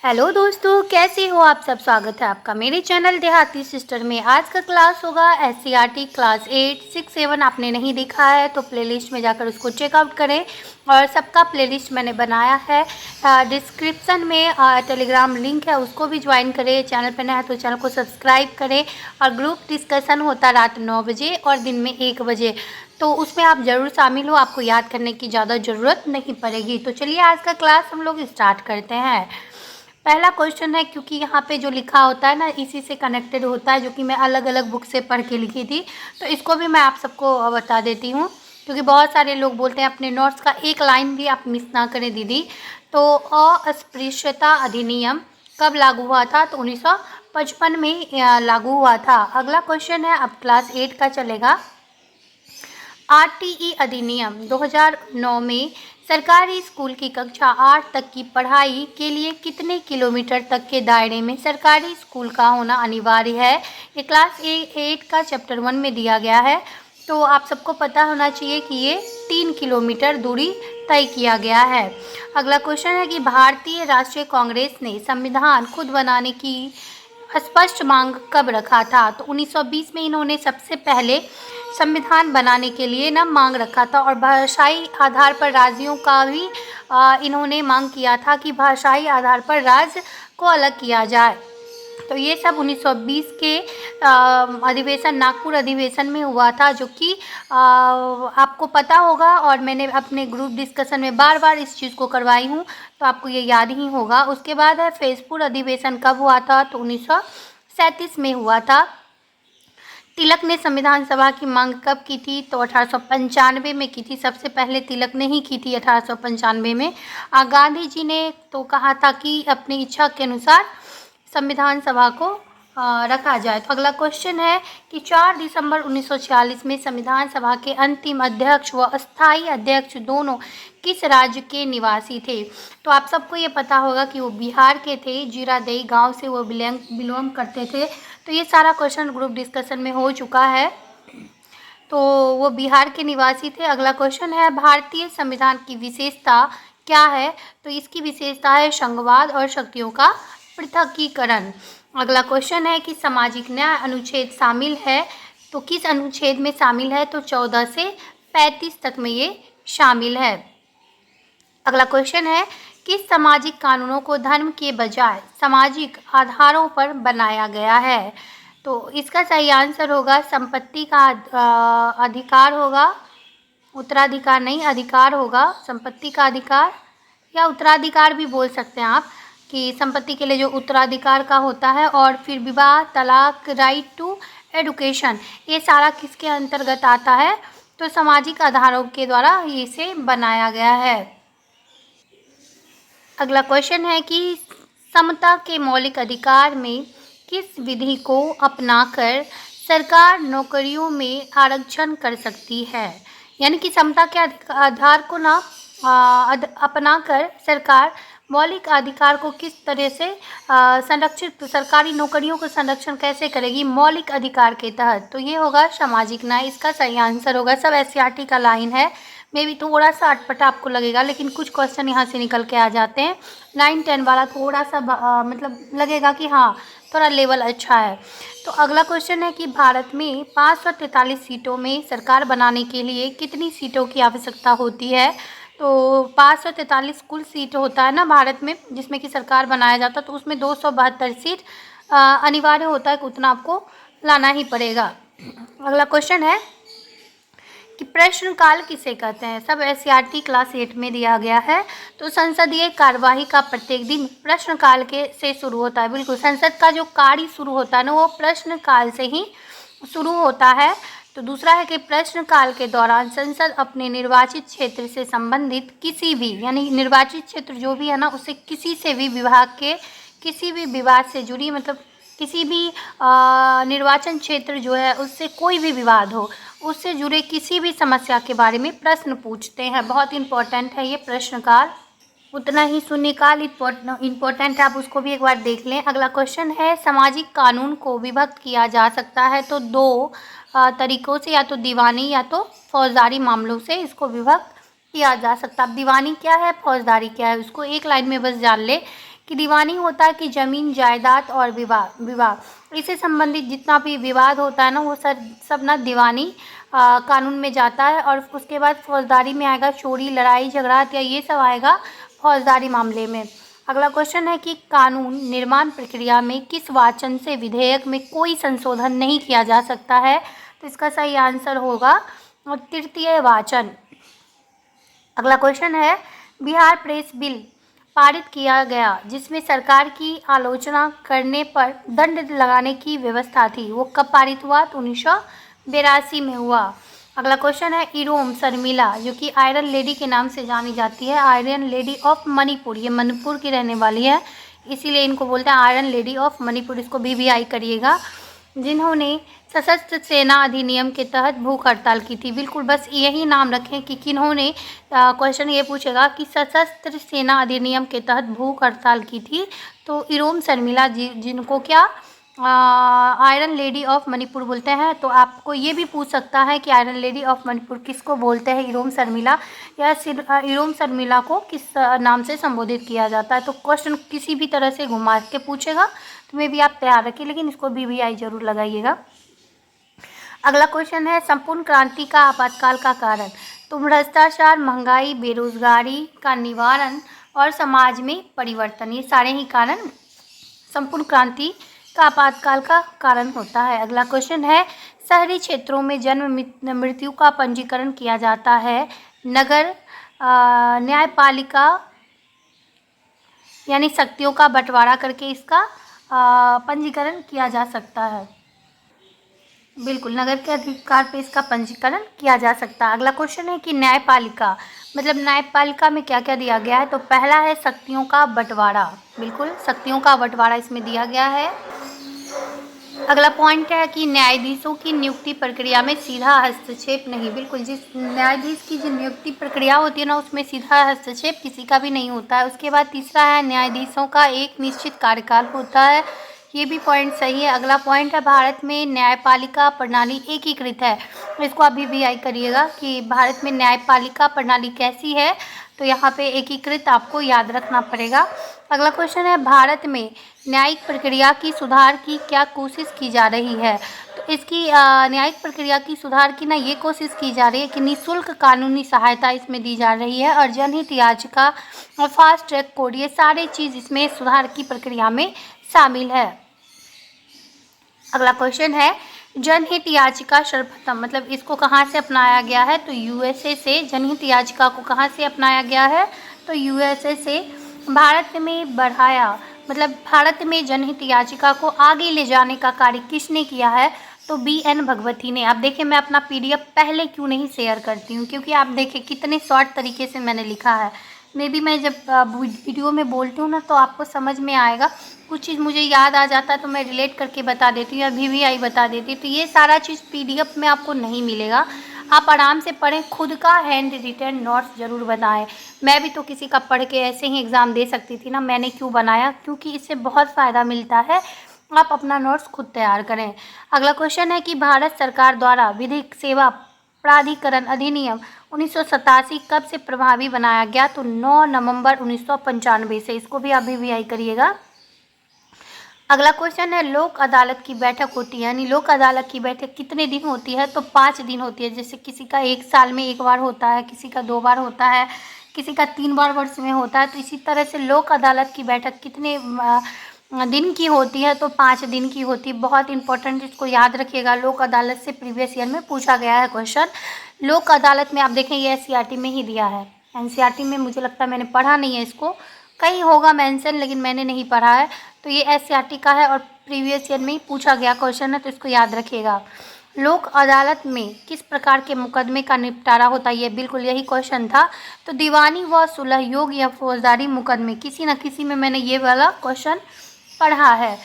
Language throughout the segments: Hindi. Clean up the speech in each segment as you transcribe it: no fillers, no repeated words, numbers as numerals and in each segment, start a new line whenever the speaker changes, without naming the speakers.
हेलो दोस्तों, कैसे हो आप सब। स्वागत है आपका मेरे चैनल देहाती सिस्टर में। आज का क्लास होगा एससीईआरटी क्लास 8 6 7। आपने नहीं देखा है तो प्लेलिस्ट में जाकर उसको चेकआउट करें। और सबका प्लेलिस्ट मैंने बनाया है, डिस्क्रिप्शन में टेलीग्राम लिंक है, उसको भी ज्वाइन करें। चैनल पर नया है तो चैनल को सब्सक्राइब करें। और ग्रुप डिस्कशन होता है रात 9 बजे और दिन में 1 बजे, तो उसमें आप ज़रूर शामिल हो। आपको याद करने की ज़्यादा ज़रूरत नहीं पड़ेगी। तो चलिए आज का क्लास हम लोग स्टार्ट करते हैं। पहला क्वेश्चन है, क्योंकि यहाँ पे जो लिखा होता है ना इसी से कनेक्टेड होता है, जो कि मैं अलग अलग बुक से पढ़ के लिखी थी, तो इसको भी मैं आप सबको बता देती हूँ, क्योंकि बहुत सारे लोग बोलते हैं अपने नोट्स का एक लाइन भी आप मिस ना करें दीदी। तो अस्पृश्यता अधिनियम कब लागू हुआ था? तो 1955 में लागू हुआ था। अगला क्वेश्चन है, अब क्लास 8 का चलेगा। आरटीई अधिनियम 2009 में सरकारी स्कूल की कक्षा 8 तक की पढ़ाई के लिए कितने किलोमीटर तक के दायरे में सरकारी स्कूल का होना अनिवार्य है? ये क्लास 8 का चैप्टर 1 में दिया गया है। तो आप सबको पता होना चाहिए कि ये 3 किलोमीटर दूरी तय किया गया है। अगला क्वेश्चन है कि भारतीय राष्ट्रीय कांग्रेस ने संविधान खुद बनाने की स्पष्ट मांग कब रखा था? तो 1920 में इन्होंने सबसे पहले संविधान बनाने के लिए ना मांग रखा था। और भाषाई आधार पर राज्यों का भी इन्होंने मांग किया था कि भाषाई आधार पर राज्य को अलग किया जाए। तो ये सब 1920 के अधिवेशन, नागपुर अधिवेशन में हुआ था, जो कि आपको पता होगा। और मैंने अपने ग्रुप डिस्कशन में बार बार इस चीज़ को करवाई हूँ, तो आपको ये याद ही होगा। उसके बाद है फैज़पुर अधिवेशन कब हुआ था? तो 1937 में हुआ था। तिलक ने संविधान सभा की मांग कब की थी? तो 1895 में की थी। सबसे पहले तिलक ने ही की थी 1895 में। गांधी जी ने तो कहा था कि अपनी इच्छा के अनुसार संविधान सभा को रखा जाए। तो अगला क्वेश्चन है कि 4 दिसंबर 1946 में संविधान सभा के अंतिम अध्यक्ष व अस्थायी अध्यक्ष दोनों किस राज्य के निवासी थे? तो आप सबको ये पता होगा कि वो बिहार के थे। जीरादेई गांव से वो बिलोंग करते थे। तो ये सारा क्वेश्चन ग्रुप डिस्कशन में हो चुका है। तो वो बिहार के निवासी थे। अगला क्वेश्चन है, भारतीय संविधान की विशेषता क्या है? तो इसकी विशेषता है संघवाद और शक्तियों का पृथकीकरण। अगला क्वेश्चन है कि सामाजिक न्याय अनुच्छेद शामिल है, तो किस अनुच्छेद में शामिल है? तो 14 से 35 तक में ये शामिल है। अगला क्वेश्चन है, किस सामाजिक कानूनों को धर्म के बजाय सामाजिक आधारों पर बनाया गया है? तो इसका सही आंसर होगा संपत्ति का अधिकार होगा, उत्तराधिकार नहीं, अधिकार होगा। संपत्ति का अधिकार या उत्तराधिकार भी बोल सकते हैं आप, कि संपत्ति के लिए जो उत्तराधिकार का होता है। और फिर विवाह, तलाक, राइट टू एडुकेशन, ये सारा किसके अंतर्गत आता है? तो सामाजिक आधारों के द्वारा इसे बनाया गया है। अगला क्वेश्चन है कि समता के मौलिक अधिकार में किस विधि को अपनाकर सरकार नौकरियों में आरक्षण कर सकती है? यानी कि समता के आधार को ना अपनाकर सरकार मौलिक अधिकार को किस तरह से संरक्षित, सरकारी नौकरियों को संरक्षण कैसे करेगी मौलिक अधिकार के तहत? तो ये होगा सामाजिक न्याय। इसका सही आंसर होगा। सब एससीईआरटी का लाइन है। मे भी थोड़ा सा अटपटा आपको लगेगा, लेकिन कुछ क्वेश्चन यहाँ से निकल के आ जाते हैं। 9-10 वाला थोड़ा सा मतलब लगेगा कि हाँ थोड़ा लेवल अच्छा है। तो अगला क्वेश्चन है कि भारत में 543 सीटों में सरकार बनाने के लिए कितनी सीटों की आवश्यकता होती है? तो 543 कुल सीट होता है ना भारत में, जिसमें कि सरकार बनाया जाता है। तो उसमें 272 सीट अनिवार्य होता है कि उतना आपको लाना ही पड़ेगा। अगला क्वेश्चन है कि प्रश्नकाल किसे कहते हैं? सब एससीईआरटी क्लास 8 में दिया गया है। तो संसदीय कार्यवाही का प्रत्येक दिन प्रश्नकाल के से शुरू होता है। बिल्कुल, संसद का जो कार्य शुरू होता है ना वो प्रश्नकाल से ही शुरू होता है। तो दूसरा है कि प्रश्नकाल के दौरान संसद अपने निर्वाचित क्षेत्र से संबंधित किसी भी, यानी निर्वाचित क्षेत्र जो भी है ना उससे किसी से भी विभाग के किसी भी विवाद से जुड़ी, मतलब किसी भी निर्वाचन क्षेत्र जो है उससे कोई भी विवाद हो, उससे जुड़े किसी भी समस्या के बारे में प्रश्न पूछते हैं। बहुत इंपॉर्टेंट है ये प्रश्नकाल। उतना ही शून्यकाल इम्पोर्टेंट है, आप उसको भी एक बार देख लें। अगला क्वेश्चन है, सामाजिक कानून को विभक्त किया जा सकता है तो 2 तरीकों से, या तो दीवानी या तो फौजदारी मामलों से इसको विभक्त किया जा सकता है। अब दीवानी क्या है, फौजदारी क्या है, उसको एक लाइन में बस जान ले कि दीवानी होता है कि ज़मीन जायदाद और विवाह विवाह इससे संबंधित जितना भी विवाद होता है ना वो सब ना दीवानी कानून में जाता है। और उसके बाद फौजदारी में आएगा चोरी लड़ाई झगड़ा या ये सब आएगा फौजदारी मामले में। अगला क्वेश्चन है कि कानून निर्माण प्रक्रिया में किस वाचन से विधेयक में कोई संशोधन नहीं किया जा सकता है? तो इसका सही आंसर होगा तृतीय वाचन। अगला क्वेश्चन है बिहार प्रेस बिल पारित किया गया जिसमें सरकार की आलोचना करने पर दंड लगाने की व्यवस्था थी, वो कब पारित हुआ? तो 1982 में हुआ। अगला क्वेश्चन है इरोम शर्मिला जो कि आयरन लेडी के नाम से जानी जाती है, आयरन लेडी ऑफ मणिपुर, ये मणिपुर की रहने वाली है इसीलिए इनको बोलते हैं आयरन लेडी ऑफ मणिपुर, इसको BBI करिएगा। जिन्होंने सशस्त्र सेना अधिनियम के तहत भूख हड़ताल की थी, बिल्कुल बस यही नाम रखें कि किन्होंने, क्वेश्चन ये पूछेगा कि सशस्त्र सेना अधिनियम के तहत भूख हड़ताल की थी, तो इरोम शर्मिला जी, जिनको क्या आयरन लेडी ऑफ मणिपुर बोलते हैं। तो आपको ये भी पूछ सकता है कि आयरन लेडी ऑफ मणिपुर किसको बोलते हैं, इरोम शर्मिला, या इरोम शर्मिला को किस नाम से संबोधित किया जाता है। तो क्वेश्चन किसी भी तरह से घुमा के पूछेगा तो मे भी आप तैयार रखिए, लेकिन इसको BBI जरूर लगाइएगा। अगला क्वेश्चन है संपूर्ण क्रांति का आपातकाल का कारण, तो भ्रष्टाचार, महंगाई, बेरोजगारी का निवारण और समाज में परिवर्तन, ये सारे ही कारण संपूर्ण क्रांति का आपातकाल का कारण होता है। अगला क्वेश्चन है शहरी क्षेत्रों में जन्म मृत्यु का पंजीकरण किया जाता है, नगर न्यायपालिका यानी शक्तियों का बंटवारा करके इसका पंजीकरण किया जा सकता है, बिल्कुल नगर के अधिकार पे इसका पंजीकरण किया जा सकता है। अगला क्वेश्चन है कि न्यायपालिका मतलब न्यायपालिका में क्या क्या दिया गया है, तो पहला है शक्तियों का बंटवारा, बिल्कुल शक्तियों का बंटवारा इसमें दिया गया है। अगला पॉइंट है कि न्यायाधीशों की नियुक्ति प्रक्रिया में सीधा हस्तक्षेप नहीं, बिल्कुल जिस न्यायाधीश की जो नियुक्ति प्रक्रिया होती है ना उसमें सीधा हस्तक्षेप किसी का भी नहीं होता है। उसके बाद तीसरा है न्यायाधीशों का एक निश्चित कार्यकाल होता है, ये भी पॉइंट सही है। अगला पॉइंट है भारत में न्यायपालिका प्रणाली एकीकृत है, इसको आप BBI करिएगा कि भारत में न्यायपालिका प्रणाली कैसी है, तो यहाँ पे एकीकृत आपको याद रखना पड़ेगा। अगला क्वेश्चन है भारत में न्यायिक प्रक्रिया की सुधार की क्या कोशिश की जा रही है, तो इसकी न्यायिक प्रक्रिया की सुधार की ना ये कोशिश की जा रही है कि निःशुल्क कानूनी सहायता इसमें दी जा रही है और जनहित याचिका और फास्ट ट्रैक कोर्ट, ये सारे चीज़ इसमें सुधार की प्रक्रिया में शामिल है। अगला क्वेश्चन है जनहित याचिका सर्वप्रथम मतलब इसको कहाँ से अपनाया गया है, तो USA से। जनहित याचिका को कहाँ से अपनाया गया है, तो USA से। भारत में बढ़ाया मतलब भारत में जनहित याचिका को आगे ले जाने का कार्य किसने किया है, तो BN भगवती ने। आप देखें मैं अपना PDF पहले क्यों नहीं शेयर करती हूँ, क्योंकि आप देखें कितने शॉर्ट तरीके से मैंने लिखा है। मे बी मैं जब वीडियो में बोलती हूँ ना तो आपको समझ में आएगा, कुछ चीज़ मुझे याद आ जाता है तो मैं रिलेट करके बता देती हूँ या BBI बता देती हूँ। तो ये सारा चीज़ PDF में आपको नहीं मिलेगा, आप आराम से पढ़ें, खुद का हैंड रिटन नोट्स ज़रूर बनाएं। मैं भी तो किसी का पढ़ के ऐसे ही एग्ज़ाम दे सकती थी ना, मैंने क्यों बनाया, क्योंकि इससे बहुत फ़ायदा मिलता है, आप अपना नोट्स खुद तैयार करें। अगला क्वेश्चन है कि भारत सरकार द्वारा विधिक सेवा प्राधिकरण अधिनियम 1987 कब से प्रभावी बनाया गया, तो 9 नवंबर 1995 से। इसको भी आप BBI करिएगा। अगला क्वेश्चन है लोक अदालत की बैठक होती है, यानी लोक अदालत की बैठक कितने दिन होती है, तो 5 दिन होती है। जैसे किसी का 1 साल में 1 बार होता है, किसी का 2 बार होता है, किसी का 3 बार वर्ष में होता है। तो इसी तरह से लोक अदालत की बैठक कितने दिन की होती है, तो 5 दिन की होती है। बहुत इंपॉर्टेंट, इसको याद रखिएगा। लोक अदालत से प्रीवियस ईयर में पूछा गया है क्वेश्चन। लोक अदालत में आप देखें ये SCERT में ही दिया है, NCERT में मुझे लगता है मैंने पढ़ा नहीं है, इसको कहीं होगा मेंशन लेकिन मैंने नहीं पढ़ा है। तो ये SCERT का है और प्रीवियस ईयर में ही पूछा गया क्वेश्चन है, तो इसको याद रखिएगा। लोक अदालत में किस प्रकार के मुकदमे का निपटारा होता है, ये बिल्कुल यही क्वेश्चन था। तो दीवानी व सुलह योग या फौजदारी मुकदमे, किसी न किसी में मैंने ये वाला क्वेश्चन पढ़ा है,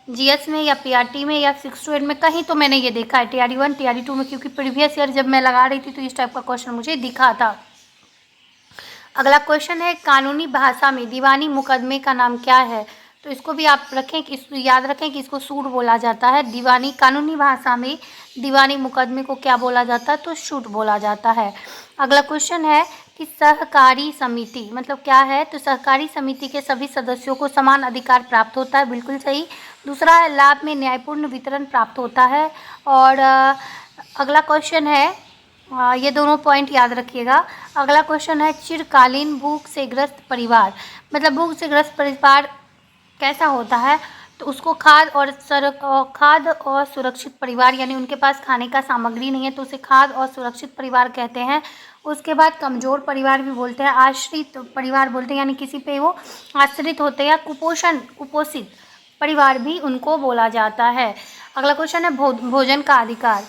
GS में या PRT में या 6 to 8 में कहीं तो मैंने ये देखा है, TRE 1 TRE 2 में, क्योंकि प्रीवियस ईयर जब मैं लगा रही थी तो इस टाइप का क्वेश्चन मुझे दिखा था। अगला क्वेश्चन है कानूनी भाषा में दीवानी मुकदमे का नाम क्या है, तो इसको भी आप रखें कि याद रखें कि इसको सूट बोला जाता है। दीवानी, कानूनी भाषा में दीवानी मुकदमे को क्या बोला जाता है? तो सूट बोला जाता है। अगला क्वेश्चन है कि सहकारी समिति मतलब क्या है? तो सहकारी समिति के सभी सदस्यों को समान अधिकार प्राप्त होता है, बिल्कुल सही। दूसरा है लाभ में न्यायपूर्ण वितरण प्राप्त होता है। और अगला क्वेश्चन है, ये दोनों पॉइंट याद रखिएगा। अगला क्वेश्चन है चिरकालीन भूख से ग्रस्त परिवार मतलब भूख से ग्रस्त परिवार कैसा होता है? तो उसको खाद्य और सुरक्षित परिवार, यानी उनके पास खाने का सामग्री नहीं है तो उसे खाद्य और सुरक्षित परिवार कहते हैं। उसके बाद कमज़ोर परिवार भी बोलते हैं, आश्रित परिवार बोलते हैं, यानी किसी पे वो आश्रित होते हैं, या कुपोषित परिवार भी उनको बोला जाता है। अगला क्वेश्चन है भोजन का अधिकार,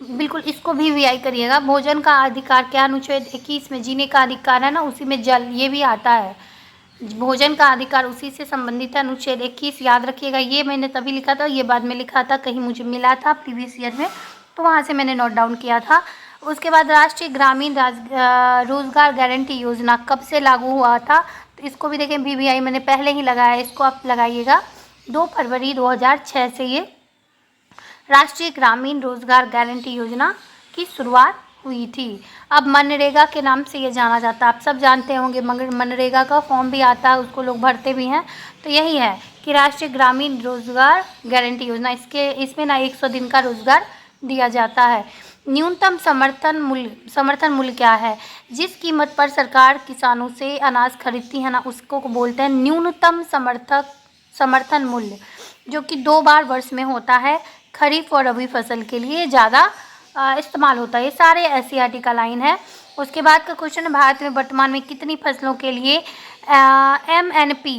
बिल्कुल इसको भी वीआई करिएगा। भोजन का अधिकार क्या? अनुच्छेद 21 में जीने का अधिकार है ना, उसी में जल ये भी आता है। भोजन का अधिकार उसी से संबंधित है, अनुच्छेद 21 याद रखिएगा। ये मैंने तभी लिखा था, ये बाद में लिखा था, कहीं मुझे मिला था प्रीवियस ईयर में, तो वहाँ से मैंने नोट डाउन किया था। उसके बाद राष्ट्रीय ग्रामीण रोजगार गारंटी योजना कब से लागू हुआ था? तो इसको भी देखें, वीवीआई मैंने पहले ही लगाया है, इसको आप लगाइएगा। 2 फरवरी 2006 से ये राष्ट्रीय ग्रामीण रोजगार गारंटी योजना की शुरुआत हुई थी। अब मनरेगा के नाम से ये जाना जाता है, आप सब जानते होंगे। मगर मनरेगा का फॉर्म भी आता है, उसको लोग भरते भी हैं। तो यही है कि राष्ट्रीय ग्रामीण रोजगार गारंटी योजना, इसमें ना 100 दिन का रोजगार दिया जाता है। न्यूनतम समर्थन मूल्य क्या है? जिस कीमत पर सरकार किसानों से अनाज खरीदती है ना, उसको बोलते हैं न्यूनतम समर्थन मूल्य, जो कि 2 बार वर्ष में होता है। खरीफ और रबी फसल के लिए ज़्यादा इस्तेमाल होता है। ये सारे एससीईआरटी का लाइन है। उसके बाद का क्वेश्चन है भारत में वर्तमान में कितनी फसलों के लिए एमएनपी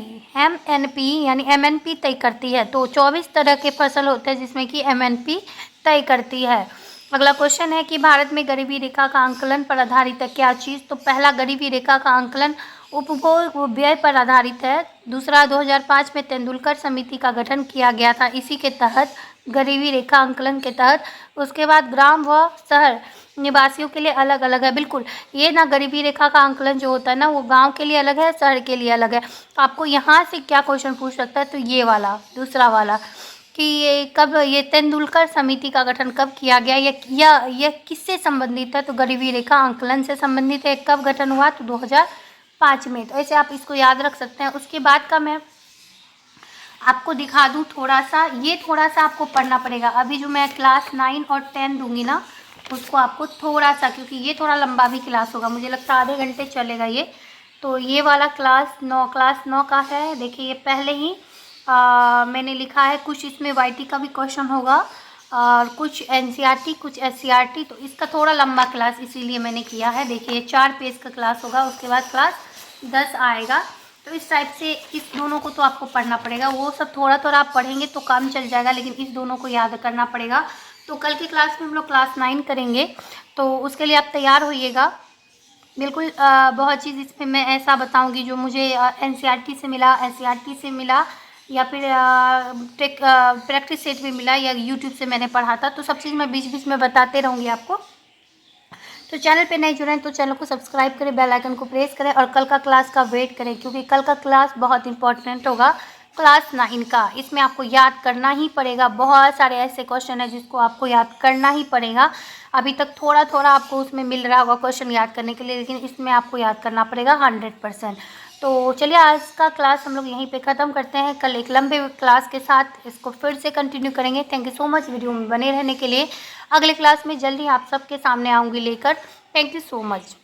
यानी एमएनपी तय करती है? तो 24 तरह के फसल होते हैं जिसमें कि एमएनपी तय करती है। अगला क्वेश्चन है कि भारत में गरीबी रेखा का आंकलन पर आधारित है क्या चीज़? तो पहला गरीबी रेखा का आंकलन उपभोग व्यय पर आधारित है। दूसरा 2005 में तेंदुलकर समिति का गठन किया गया था, इसी के तहत गरीबी रेखा आंकलन के तहत। उसके बाद ग्राम व शहर निवासियों के लिए अलग अलग है, बिल्कुल ये ना गरीबी रेखा का आंकलन जो होता है ना, वो गांव के लिए अलग है, शहर के लिए अलग है। तो आपको यहाँ से क्या क्वेश्चन पूछ सकता है? तो ये वाला, दूसरा वाला, कि ये तेंदुलकर समिति का गठन कब किया गया, यह किससे संबंधित है? तो गरीबी रेखा आंकलन से संबंधित है। कब गठन हुआ? तो 2005 में। तो ऐसे आप इसको याद रख सकते हैं। उसके बाद का मैं आपको दिखा दूं थोड़ा सा, ये थोड़ा सा आपको पढ़ना पड़ेगा। अभी जो मैं क्लास 9 और 10 दूंगी ना, उसको आपको थोड़ा सा, क्योंकि ये थोड़ा लंबा भी क्लास होगा, मुझे लगता है आधे घंटे चलेगा ये। तो ये वाला क्लास 9 का है। देखिए ये पहले ही मैंने लिखा है, कुछ इसमें वाईटी का भी क्वेश्चन होगा और कुछ एनसीईआरटी, कुछ एससीईआरटी। तो इसका थोड़ा लंबा क्लास इसीलिए मैंने किया है। देखिए 4 पेज का क्लास होगा, उसके बाद क्लास 10 आएगा। तो इस टाइप से इस दोनों को तो आपको पढ़ना पड़ेगा, वो सब थोड़ा थोड़ा आप पढ़ेंगे तो काम चल जाएगा, लेकिन इस दोनों को याद करना पड़ेगा। तो कल की क्लास में हम लोग क्लास 9 करेंगे, तो उसके लिए आप तैयार होइएगा। बिल्कुल बहुत चीज़ इसमें मैं ऐसा बताऊंगी जो मुझे एनसीईआरटी से मिला, एससीईआरटी से मिला, या फिर प्रैक्टिस सेट भी मिला, या यूट्यूब से मैंने पढ़ा था। तो सब चीज़ मैं बीच बीच में बताते रहूँगी आपको। तो चैनल पे नए जुड़े हैं तो चैनल को सब्सक्राइब करें, बेल आइकन को प्रेस करें और कल का क्लास का वेट करें, क्योंकि कल का क्लास बहुत इंपॉर्टेंट होगा, क्लास 9 का। इसमें आपको याद करना ही पड़ेगा, बहुत सारे ऐसे क्वेश्चन है जिसको आपको याद करना ही पड़ेगा। अभी तक थोड़ा थोड़ा आपको उसमें मिल रहा होगा क्वेश्चन याद करने के लिए, लेकिन इसमें आपको याद करना पड़ेगा 100%। तो चलिए आज का क्लास हम लोग यहीं पे ख़त्म करते हैं। कल एक लंबे क्लास के साथ इसको फिर से कंटिन्यू करेंगे। Thank you so much video में बने रहने के लिए। अगले क्लास में जल्दी आप सबके सामने आऊँगी लेकर। Thank you so much.